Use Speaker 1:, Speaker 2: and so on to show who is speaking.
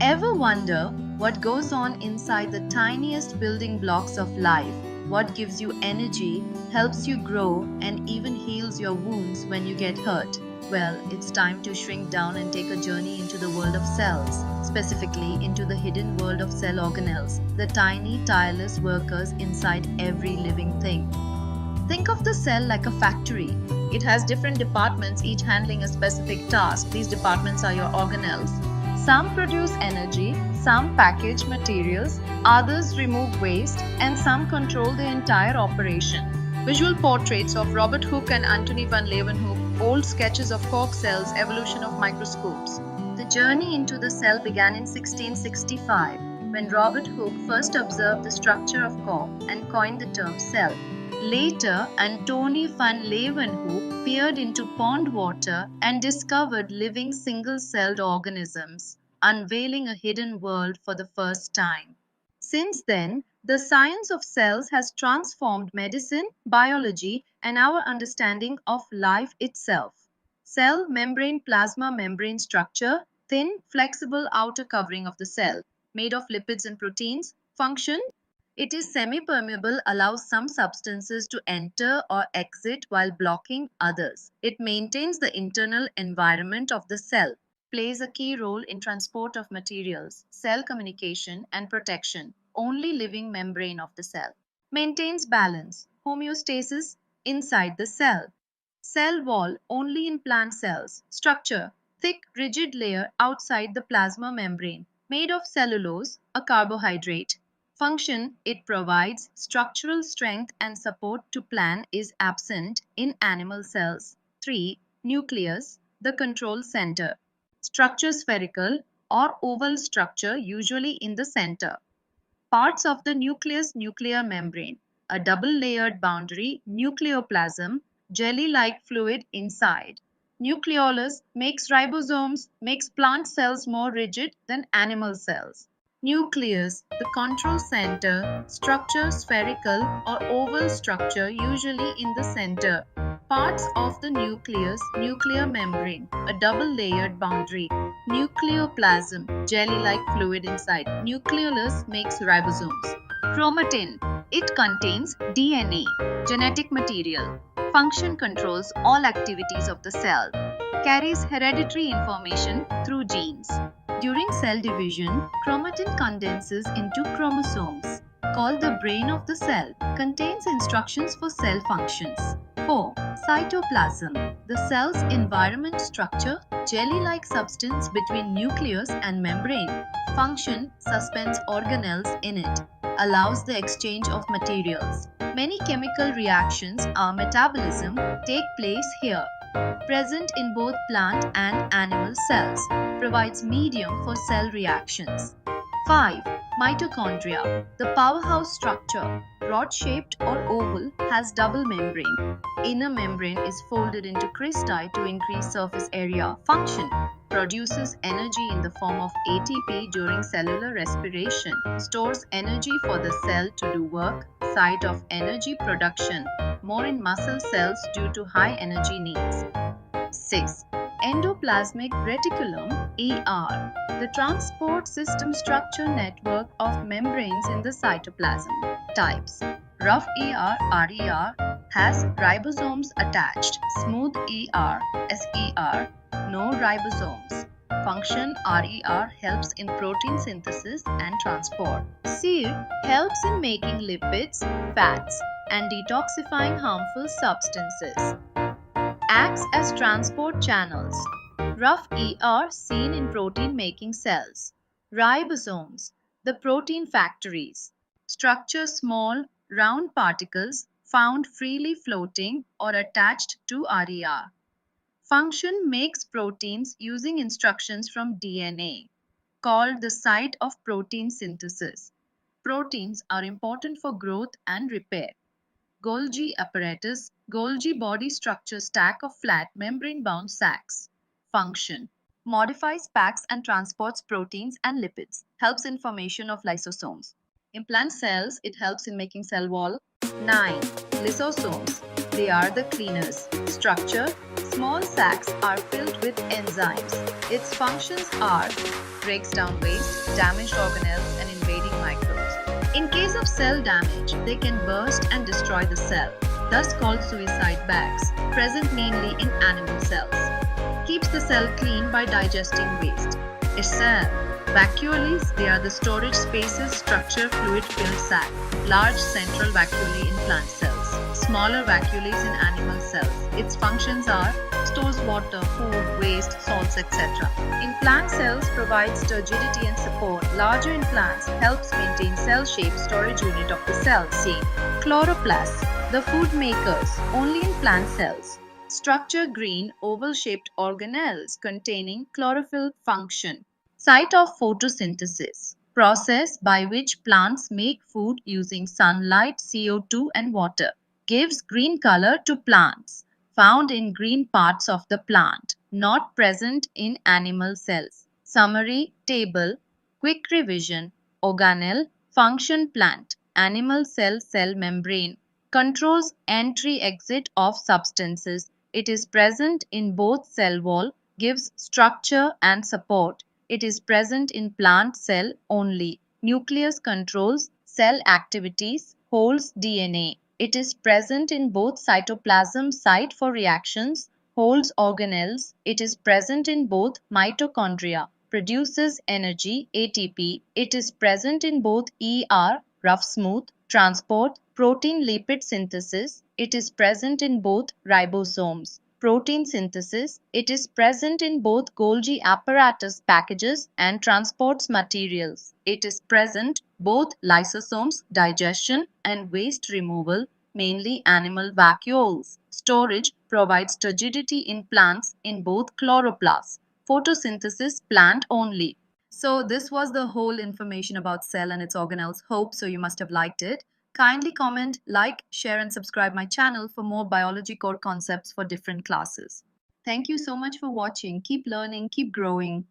Speaker 1: Ever wonder what goes on inside the tiniest building blocks of life? What gives you energy, helps you grow, and even heals your wounds when you get hurt? Well, it's time to shrink down and take a journey into the world of cells, specifically into the hidden world of cell organelles, the tiny, tireless workers inside every living thing. Think of the cell like a factory. It has different departments, each handling a specific task. These departments are your organelles. Some produce energy, some package materials, others remove waste, and some control the entire operation. Visual portraits of Robert Hooke and Antony van Leeuwenhoek, old sketches of cork cells, evolution of microscopes. The journey into the cell began in 1665, when Robert Hooke first observed the structure of cork and coined the term cell. Later, Antony van Leeuwenhoek peered into pond water and discovered living single-celled organisms, unveiling a hidden world for the first time. Since then, the science of cells has transformed medicine, biology, and our understanding of life itself. Cell membrane plasma membrane structure, thin, flexible outer covering of the cell, made of lipids and proteins. Function: it is semi-permeable, allows some substances to enter or exit while blocking others. It maintains the internal environment of the cell, plays a key role in transport of materials, cell communication and protection, only living membrane of the cell. Maintains balance, homeostasis inside the cell. Cell wall only in plant cells. Structure: thick, rigid layer outside the plasma membrane, made of cellulose, a carbohydrate. Function: it provides structural strength and support to plant is absent in animal cells. 3. Nucleus, the control center. Structure: spherical or oval structure, usually in the center. Parts of the nucleus: nuclear membrane, a double-layered boundary, nucleoplasm, jelly-like fluid inside. Nucleolus makes ribosomes, makes plant cells more rigid than animal cells. Nucleus, the control center, structure: spherical or oval structure, usually in the center. Parts of the nucleus: nuclear membrane, a double-layered boundary, nucleoplasm, jelly-like fluid inside. Nucleolus makes ribosomes. Chromatin, it contains DNA, genetic material. Function: controls all activities of the cell. Carries hereditary information through genes. During cell division, chromatin condenses into chromosomes, called the brain of the cell, contains instructions for cell functions. 4. Cytoplasm, the cell's environment structure, jelly-like substance between nucleus and membrane. Function: suspends organelles in it, allows the exchange of materials. Many chemical reactions or metabolism take place here. Present in both plant and animal cells, provides medium for cell reactions. 5. Mitochondria, the powerhouse structure, rod-shaped or oval, has double membrane. Inner membrane is folded into cristae to increase surface area. Function: produces energy in the form of ATP during cellular respiration, stores energy for the cell to do work. Site of energy production, more in muscle cells due to high energy needs. 6. Endoplasmic reticulum, ER, the transport system structure network of membranes in the cytoplasm. Types: rough ER, RER, has ribosomes attached. Smooth ER, SER, no ribosomes. Function: RER helps in protein synthesis and transport. SER helps in making lipids, fats, and detoxifying harmful substances. Acts as transport channels. Rough ER seen in protein-making cells. Ribosomes, the protein factories. Structure: small, round particles found freely floating or attached to RER. Function: makes proteins using instructions from DNA, called the site of protein synthesis. Proteins are important for growth and repair. Golgi apparatus, Golgi body structure stack of flat membrane-bound sacs. Function: modifies, packs and transports proteins and lipids, helps in formation of lysosomes. In plant cells, it helps in making cell wall. 9. Lysosomes, they are the cleaners. Structure: small sacs are filled with enzymes. Its functions are breaks down waste, damaged organelles, and invading microbes. In case of cell damage, they can burst and destroy the cell, thus called suicide bags, present mainly in animal cells. Keeps the cell clean by digesting waste. A cell. Vacuoles, they are the storage spaces, structure, fluid-filled sac. Large central vacuole in plant cells. Smaller vacuoles in animal cells. Its functions are stores water, food, waste, salts, etc. In plant cells, provides turgidity and support. Larger in plants, helps maintain cell shape, storage unit of the cell. See. Chloroplasts, the food makers, only in plant cells. Structure green, oval-shaped organelles containing chlorophyll function. Site of photosynthesis, process by which plants make food using sunlight, CO2 and water. Gives green color to plants. Found in green parts of the plant, not present in animal cells. Summary table, quick revision. Organelle, function plant, animal cell membrane. Controls entry-exit of substances. It is present in both cell wall, gives structure and support. It is present in plant cell only. Nucleus controls cell activities, holds DNA. It is present in both cytoplasm site for reactions, holds organelles. It is present in both mitochondria, produces energy ATP. It is present in both rough smooth, transport, protein lipid synthesis. It is present in both ribosomes. Protein synthesis. It is present in both Golgi apparatus packages and transports materials. It is present both lysosomes, digestion and waste removal, mainly animal vacuoles. Storage provides turgidity in plants in both chloroplasts. Photosynthesis plant only. So this was the whole information about cell and its organelles. Hope so you must have liked it. Kindly comment, like, share and subscribe my channel for more biology core concepts for different classes. Thank you so much for watching. Keep learning, keep growing.